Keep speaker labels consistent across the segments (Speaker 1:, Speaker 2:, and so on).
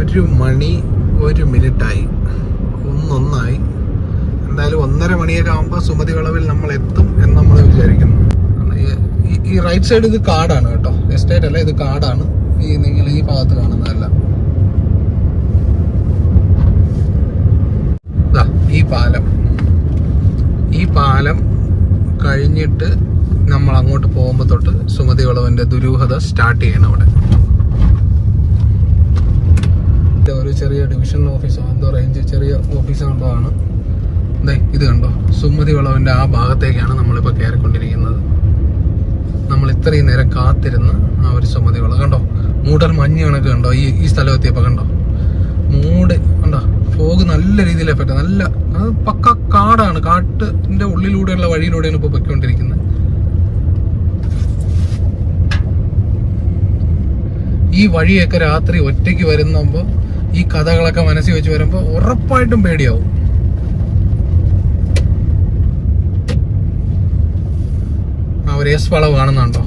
Speaker 1: 1 മണി 1 മിനിറ്റായി. ഒന്നായി. എന്തായാലും 1:30 മണിയൊക്കെ ആകുമ്പോൾ സുമതി വളവിൽ നമ്മൾ എത്തും എന്ന് നമ്മൾ വിചാരിക്കുന്നു. ഈ റൈറ്റ് സൈഡ് ഇത് കാടാണ് കേട്ടോ, എസ്റ്റേറ്റ് അല്ല, ഇത് കാടാണ്. നിങ്ങൾ ഈ ഭാഗത്ത് കാണുന്നതല്ല. ഈ പാലം കഴിഞ്ഞിട്ട് നമ്മൾ അങ്ങോട്ട് പോകുമ്പോൾ തൊട്ട് സുമതി വളവിന്റെ ദുരൂഹത സ്റ്റാർട്ട് ചെയ്യണം. അവിടെ ഒരു ചെറിയ ഡിവിഷൻ ഓഫീസോ എന്തോ റേഞ്ച് ചെറിയ ഓഫീസോ എന്തോ ആണ്. ഇത് കണ്ടോ, സുമതി വളവിന്റെ ആ ഭാഗത്തേക്കാണ് നമ്മളിപ്പോൾ കയറിക്കൊണ്ടിരിക്കുന്നത്. നമ്മൾ ഇത്രയും നേരം കാത്തിരുന്ന് ആ ഒരു സുമതി വളവ് കണ്ടോ, മൂടൽ മഞ്ഞ് കണക്ക് കണ്ടോ. ഈ സ്ഥലം എത്തിയപ്പോൾ കണ്ടോ കണ്ടോ, ഫോഗ് നല്ല രീതിയിൽ എഫക്ട്. നല്ല അത് പക്ക കാടാണ്, കാട്ടിന്റെ ഉള്ളിലൂടെയുള്ള വഴിയിലൂടെയാണ് ഇപ്പോൾ പൊയ്ക്കൊണ്ടിരിക്കുന്നത്. ഈ വഴിയൊക്കെ രാത്രി ഒറ്റയ്ക്ക് വരുമ്പോൾ ഈ കഥകളൊക്കെ മനസ്സിൽ വെച്ച് വരുമ്പോൾ ഉറപ്പായിട്ടും പേടിയാവും. ആ ഒരു എസ് വളവ് കാണുന്നുണ്ടോ,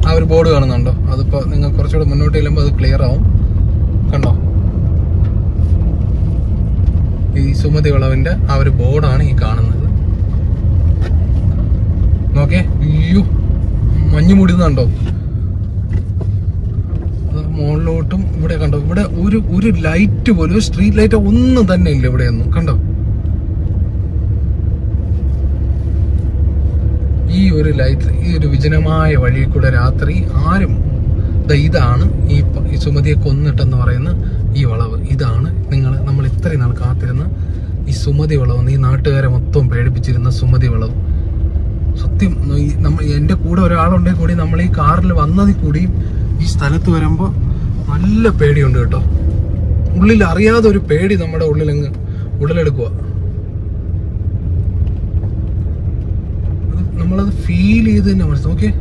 Speaker 1: ആ ഒരു ബോർഡ് കാണുന്നുണ്ടോ? അതിപ്പോ നിങ്ങൾ കുറച്ചുകൂടെ മുന്നോട്ട് ചെല്ലുമ്പോൾ അത് ക്ലിയർ ആവും. കണ്ടോ, ഈ സുമതി വളവിന്റെ ആ ഒരു ബോർഡാണ് ഈ കാണുന്നത്. നോക്കേ, അയ്യോ മഞ്ഞ് മൂടുന്നുണ്ടോ? മുകളിലോട്ടും ഇവിടെ കണ്ടോ, ഇവിടെ ഒരു ലൈറ്റ് പോലും, ഒരു സ്ട്രീറ്റ് ലൈറ്റ് ഒന്നും തന്നെ ഇല്ല ഇവിടെയൊന്നും. കണ്ടോ, ഈ ഒരു ലൈറ്റ്, ഈ ഒരു വിജനമായ വഴി കൂടെ രാത്രി ആരും. ഇതാണ് ഈ സുമതിയെ കൊന്നിട്ടെന്ന് പറയുന്ന ഈ വളവ്. ഇതാണ് നമ്മൾ ഇത്രയും നാൾ കാത്തിരുന്ന ഈ സുമതി വളവ്, ഈ നാട്ടുകാരെ മൊത്തം പേടിപ്പിച്ചിരുന്ന സുമതി വളവ്. സത്യം, എന്റെ കൂടെ ഒരാളുണ്ടെങ്കിൽ കൂടി നമ്മൾ ഈ കാറിൽ വന്നതിൽ കൂടി ഈ സ്ഥലത്ത് വരുമ്പോൾ നല്ല പേടിയുണ്ട് കേട്ടോ. ഉള്ളിൽ അറിയാതെ ഒരു പേടി നമ്മുടെ ഉള്ളിലങ്ങ് ഉടലെടുക്കുക. നമ്മളത് ഫീൽ ചെയ്ത് തന്നെ മനസ്സിലാക്കി. നോക്കിയേ,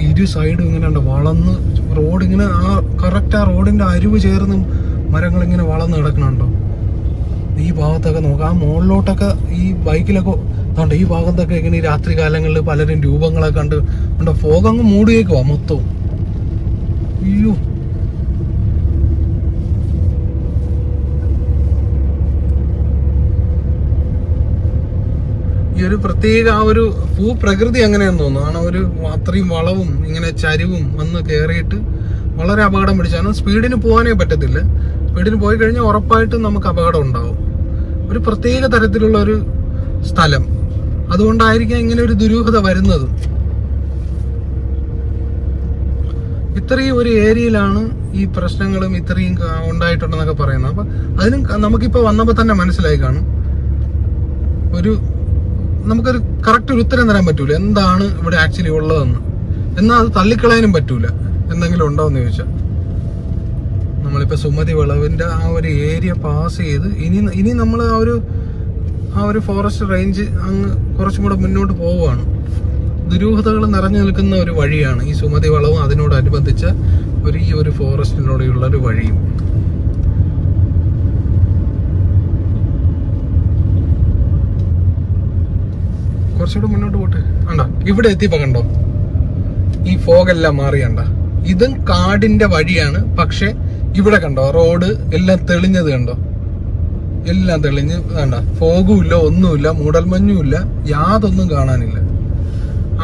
Speaker 1: ഇരു സൈഡും ഇങ്ങനെ ഉണ്ട് വളർന്ന്, റോഡ് ഇങ്ങനെ ആ കറക്റ്റ് ആ റോഡിന്റെ അരിവ് ചേർന്ന് മരങ്ങൾ ഇങ്ങനെ വളർന്ന് കിടക്കണുണ്ടോ. ഈ ഭാഗത്തൊക്കെ നോക്കാം, ആ മുകളിലോട്ടൊക്കെ ഈ ബൈക്കിലൊക്കെ ഈ ഭാഗത്തൊക്കെ ഇങ്ങനെ ഈ രാത്രി കാലങ്ങളിൽ പലരും രൂപങ്ങളൊക്കെ കണ്ട് ഫോഗ് അങ്ങ് മൂടിയേക്കുവാ മൊത്തവും. അയ്യോ, ഈ ഒരു പ്രത്യേക ആ ഒരു ഭൂപ്രകൃതി അങ്ങനെയാന്ന് തോന്നുന്നു. ആണ് ഒരു അത്രയും വളവും ഇങ്ങനെ ചരിവും വന്ന് കയറിയിട്ട് വളരെ അപകടം പിടിച്ചാണ്. സ്പീഡിന് പോകാനേ പറ്റത്തില്ല. സ്പീഡിന് പോയി കഴിഞ്ഞാൽ ഉറപ്പായിട്ടും നമുക്ക് അപകടം ഉണ്ടാവും. ഒരു പ്രത്യേക തരത്തിലുള്ള ഒരു സ്ഥലം, അതുകൊണ്ടായിരിക്കാം ഇങ്ങനെ ഒരു ദുരൂഹത വരുന്നതും. ഇത്രയും ഒരു ഏരിയയിലാണ് ഈ പ്രശ്നങ്ങളും ഇത്രയും ഉണ്ടായിട്ടുണ്ടെന്നൊക്കെ പറയുന്നത്. അപ്പൊ അതിനും നമുക്കിപ്പോ വന്നപ്പോ തന്നെ മനസ്സിലായി കാണും. നമുക്കൊരു കറക്റ്റ് ഒരു ഉത്തരം തരാൻ പറ്റൂല എന്താണ് ഇവിടെ ആക്ച്വലി ഉള്ളതെന്ന്. എന്നാൽ അത് തള്ളിക്കളയാനും പറ്റൂല എന്തെങ്കിലും ഉണ്ടോന്ന് ചോദിച്ചാൽ. നമ്മളിപ്പോ സുമതി വളവിന്റെ ആ ഒരു ഏരിയ പാസ് ചെയ്ത് ഇനി നമ്മൾ ആ ഒരു ഫോറസ്റ്റ് റേഞ്ച് അങ്ങ് കുറച്ചും കൂടെ മുന്നോട്ട് പോവുകയാണ്. ദുരൂഹതകൾ നിറഞ്ഞു നിൽക്കുന്ന ഒരു വഴിയാണ് ഈ സുമതി വളവും അതിനോടനുബന്ധിച്ച ഈ ഒരു ഫോറസ്റ്റിനോടെയുള്ള ഒരു വഴിയും. കുറച്ചുകൂടെ മുന്നോട്ട് പോട്ടെ. കണ്ടോ, ഇവിടെ എത്തിയപ്പോ കണ്ടോ ഈ ഫോഗെല്ലാം മാറി. കണ്ട, ഇതും കാടിന്റെ വഴിയാണ്. പക്ഷെ ഇവിടെ കണ്ടോ റോഡ് എല്ലാം തെളിഞ്ഞത് കണ്ടോ, എല്ലാം തെളിഞ്ഞ് കണ്ട, ഫോഗും ഇല്ല, ഒന്നുമില്ല, മൂടൽമഞ്ഞും ഇല്ല, യാതൊന്നും കാണാനില്ല.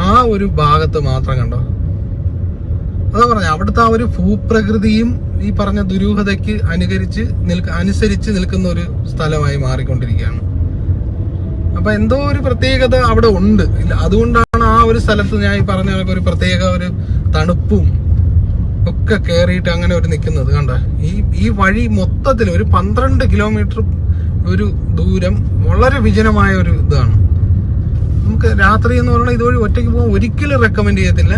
Speaker 1: ആ ഒരു ഭാഗത്ത് മാത്രം കണ്ടോ. അതാ പറഞ്ഞ അവിടുത്തെ ആ ഒരു ഭൂപ്രകൃതിയും ഈ പറഞ്ഞ ദുരൂഹതയ്ക്ക് അനുസരിച്ച് നിൽക്കുന്ന ഒരു സ്ഥലമായി മാറിക്കൊണ്ടിരിക്കുകയാണ്. അപ്പൊ എന്തോ ഒരു പ്രത്യേകത അവിടെ ഉണ്ട്. അതുകൊണ്ടാണ് ആ ഒരു സ്ഥലത്ത് ഞാൻ ഈ പറഞ്ഞ ഒരു പ്രത്യേക ഒരു തണുപ്പും ഒക്കെ കയറിയിട്ട് അങ്ങനെ ഒരു നിൽക്കുന്നത്. കണ്ട, ഈ വഴി മൊത്തത്തിൽ ഒരു 12 കിലോമീറ്റർ ഒരു ദൂരം വളരെ വിജനമായ ഒരു ഇതാണ്. നമുക്ക് രാത്രി എന്ന് പറഞ്ഞാൽ ഇതുവഴി ഒറ്റയ്ക്ക് പോകാൻ ഒരിക്കലും റെക്കമെൻഡ് ചെയ്യത്തില്ല.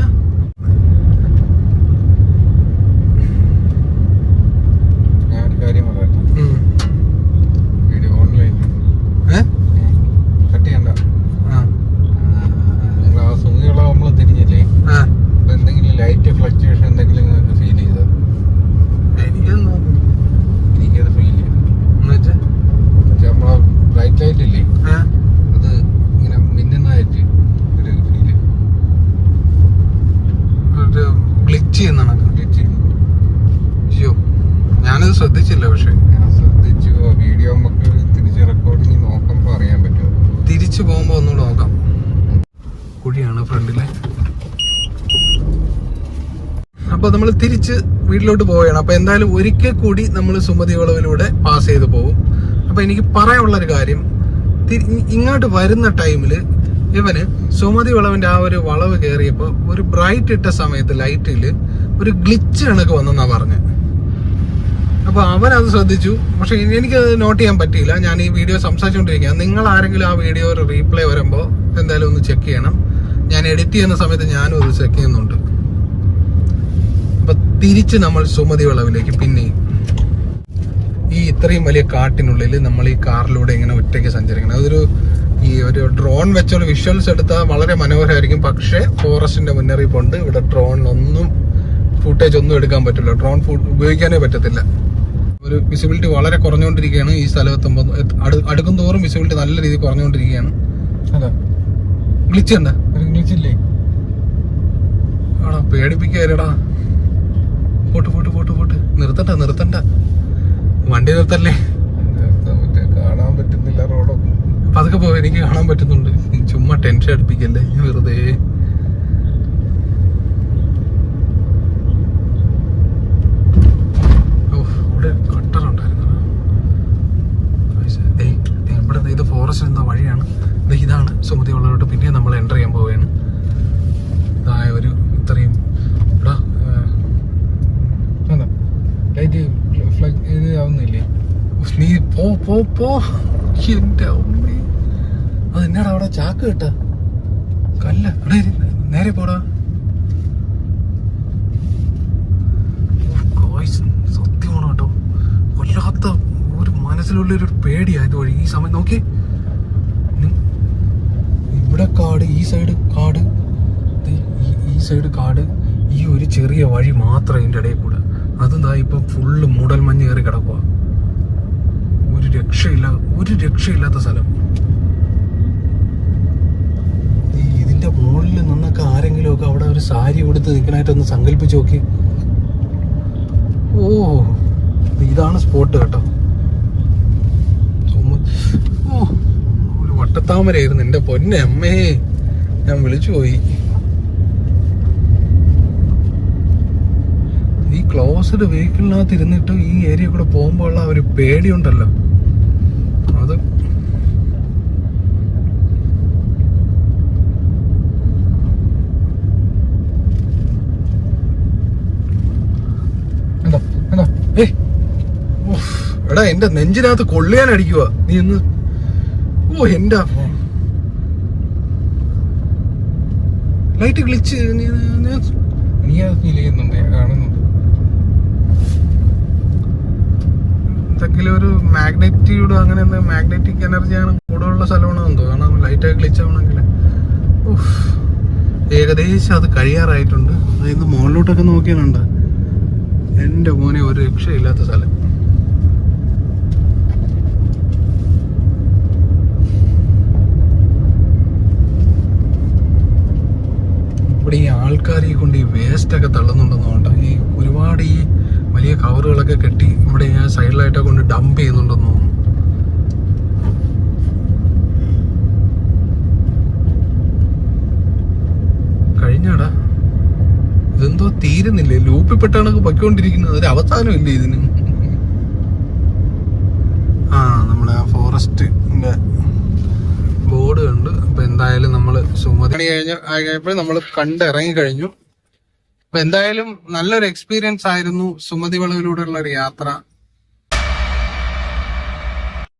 Speaker 1: ഞാനത് ശ്രദ്ധിച്ചില്ല. പക്ഷെ
Speaker 2: ഞാൻ ശ്രദ്ധിച്ചു. വീഡിയോ നമുക്ക് തിരിച്ച് റെക്കോർഡിങ് നോക്കുമ്പോ അറിയാൻ പറ്റും.
Speaker 1: തിരിച്ചു പോകുമ്പോ ഒന്നുകൂടെ നോക്കാം. കുഴിയാണ് ഫ്രണ്ടിലെ. അപ്പൊ നമ്മൾ തിരിച്ച് വീട്ടിലോട്ട് പോവുകയാണ്. അപ്പൊ എന്തായാലും ഒരിക്കൽ കൂടി നമ്മൾ സുമതി വളവിലൂടെ പാസ് ചെയ്ത് പോകും. അപ്പൊ എനിക്ക് പറയാനുള്ളൊരു കാര്യം, ഇങ്ങോട്ട് വരുന്ന ടൈമില് ഇവന് സുമതി വളവിന്റെ ആ ഒരു വളവ് കയറിയപ്പോ ഒരു ബ്രൈറ്റ് ഇട്ട സമയത്ത് ലൈറ്റില് ഒരു ഗ്ലിച്ച് കണക്ക് വന്നെന്നാ പറഞ്ഞ്. അപ്പൊ അവനത് ശ്രദ്ധിച്ചു. പക്ഷെ എനിക്കത് നോട്ട് ചെയ്യാൻ പറ്റിയില്ല. ഞാൻ ഈ വീഡിയോ സംസാരിച്ചുകൊണ്ടിരിക്കുക. നിങ്ങൾ ആരെങ്കിലും ആ വീഡിയോ ഒരു റീപ്ലേ വരുമ്പോ എന്തായാലും ഒന്ന് ചെക്ക് ചെയ്യണം. ഞാൻ എഡിറ്റ് ചെയ്യുന്ന സമയത്ത് ഞാനും അത് ചെക്ക് ചെയ്യുന്നുണ്ട്. അപ്പൊ തിരിച്ച് നമ്മൾ സുമതി വളവിലേക്ക് പിന്നെയും ഈ ഇത്രയും വലിയ കാട്ടിനുള്ളിൽ നമ്മൾ ഈ കാറിലൂടെ ഇങ്ങനെ ഒറ്റയ്ക്ക് സഞ്ചരിക്കണം. അതൊരു ഒരു ഡ്രോൺ വെച്ചുള്ള വിഷ്വൽസ് എടുത്താൽ വളരെ മനോഹരമായിരിക്കും. പക്ഷേ ഫോറസ്റ്റിന്റെ മുന്നറിയിപ്പുണ്ട്. ഇവിടെ ഡ്രോണിനൊന്നും ഫുട്ടേജ് ഒന്നും എടുക്കാൻ പറ്റില്ല. ഡ്രോൺ ഉപയോഗിക്കാനേ പറ്റത്തില്ല. ഒരു വിസിബിലിറ്റി വളരെ കുറഞ്ഞുകൊണ്ടിരിക്കുകയാണ്. ഈ സ്ഥലത്തെത്തുമ്പോൾ അടുക്കും തോറും വിസിബിലിറ്റി നല്ല രീതിയിൽ കുറഞ്ഞുകൊണ്ടിരിക്കുകയാണ്.
Speaker 2: അതാ
Speaker 1: ഗ്ലിച്ച് കണ്ട?
Speaker 2: ഗ്ലിച്ചില്ലേ?
Speaker 1: ആടാ പേടിപ്പിക്കാടാ. പോട്ട് പോട്ട് പോട്ട് പോട്ട്. നിർത്തണ്ട വണ്ടി നിർത്തല്ലേ.
Speaker 2: കാണാൻ പറ്റുന്നില്ല റോഡൊക്കെ.
Speaker 1: അതൊക്കെ പോ, എനിക്ക് കാണാൻ പറ്റുന്നുണ്ട്. ചുമ്മാ ടെൻഷൻ അടുപ്പിക്കല്ലേ വെറുതെ. ഇവിടെ കട്ടറുണ്ടായിരുന്നു. ഇവിടെ ഇത് ഫോറസ്റ്റ് എന്ന വഴിയാണ്. ഇതാണ് സുമതി വളവിലോട്ട് പിന്നെ നമ്മൾ എൻ്റർ ചെയ്യാൻ പോവുകയാണ്. ഇതായ ഒരു ഇത്രയും
Speaker 2: ലൈറ്റ് ഇത് ആവുന്നില്ലേ?
Speaker 1: നീ പോ എന്റെ അമ്മേ. അത് എന്നാടാ അവിടെ ചാക്ക് കിട്ട കല്ല? ഇവിടെ നേരെ പോടാ. സത്യമാണ് കേട്ടോ. കൊല്ലാത്ത ഒരു മനസ്സിലുള്ളൊരു പേടിയായത് വഴി ഈ സമയം നോക്കി. ഇവിടെ കാട്, ഈ സൈഡ് കാട്, ഈ സൈഡ് കാട്. ഈ ഒരു ചെറിയ വഴി മാത്രം ഇതിന്റെ ഇടയിൽ കൂടെ. അതെന്താ ഇപ്പൊ ഫുള്ള് മൂടൽ മഞ്ഞ് കയറി കിടക്കുക. ഒരു രക്ഷയില്ലാത്ത സ്ഥലം. ഇതിന്റെ മുകളിൽ നിന്നൊക്കെ ആരെങ്കിലും ഒക്കെ അവിടെ ഒരു സാരി കൊടുത്ത് നിൽക്കണായിട്ടൊന്ന് സങ്കല്പിച്ച് നോക്കി. ഓ ഇതാണ് സ്പോട്ട് കേട്ടോ. ഒരു വട്ടത്താമരായിരുന്നു. എന്റെ പൊന്നെ അമ്മേ, ഞാൻ വിളിച്ചു പോയി. ഈ ക്ലോസ്ഡ് വെഹിക്കിളിനകത്ത് ഇരുന്നിട്ട് ഈ ഏരിയ കൂടെ പോകുമ്പോൾ ഉള്ള ഒരു പേടിയുണ്ടല്ലോ, അത് എടാ എന്റെ നെഞ്ചിനകത്ത് കൊള്ളിയാൻ അടിക്കുക നീ ഒന്ന്. ഓ എന്റെ ലൈറ്റ് ഗ്ലിച്ച്
Speaker 2: നീ അത് ഫീൽ ചെയ്യുന്നുണ്ട്, കാണുന്നുണ്ട്.
Speaker 1: എന്തെങ്കിലും ഒരു മാഗ്നറ്റിയുടെ അങ്ങനെ മാഗ്നറ്റിക് എനർജിയാണ് കൂടുതലുള്ള സ്ഥലമാണെന്ന് എന്തോ. കാരണം ലൈറ്റ് ഗ്ലിച്ച് ആവണമെങ്കിൽ ഏകദേശം അത് കഴിയാറായിട്ടുണ്ട്. അതായത് മുകളിലോട്ടൊക്കെ നോക്കിയാലുണ്ട് എന്റെ മോനെ ഒരു രക്ഷയില്ലാത്ത സ്ഥലം. ഇവിടെ ഈ ആൾക്കാരെ കൊണ്ട് ഈ വേസ്റ്റ് ഒക്കെ തള്ളുന്നുണ്ടെന്നോണ്ട ഈ ഒരുപാട് ഈ വലിയ കവറുകളൊക്കെ കെട്ടി ഇവിടെ ഞാൻ സൈഡിലായിട്ടൊക്കെ കൊണ്ട് ഡംപ് ചെയ്യുന്നുണ്ടെന്ന് തോന്നുന്നു. കഴിഞ്ഞാടാ ഇതെന്തോ തീരുന്നില്ലേ? ലൂപ്പിപ്പെട്ടാണ് പൊയ്ക്കൊണ്ടിരിക്കുന്നത്. ഒരു അവസാനം ഇല്ലേ ഇതിന്? നമ്മളെ ആ ഫോറസ്റ്റിന്റെ ബോർഡ് കണ്ട്. അപ്പൊ എന്തായാലും നമ്മള് സുമതി കഴിഞ്ഞപ്പോൾ നമ്മൾ കണ്ടിറങ്ങി കഴിഞ്ഞു. അപ്പൊ എന്തായാലും നല്ലൊരു എക്സ്പീരിയൻസ് ആയിരുന്നു സുമതി വളവിലൂടെയുള്ള ഒരു യാത്ര.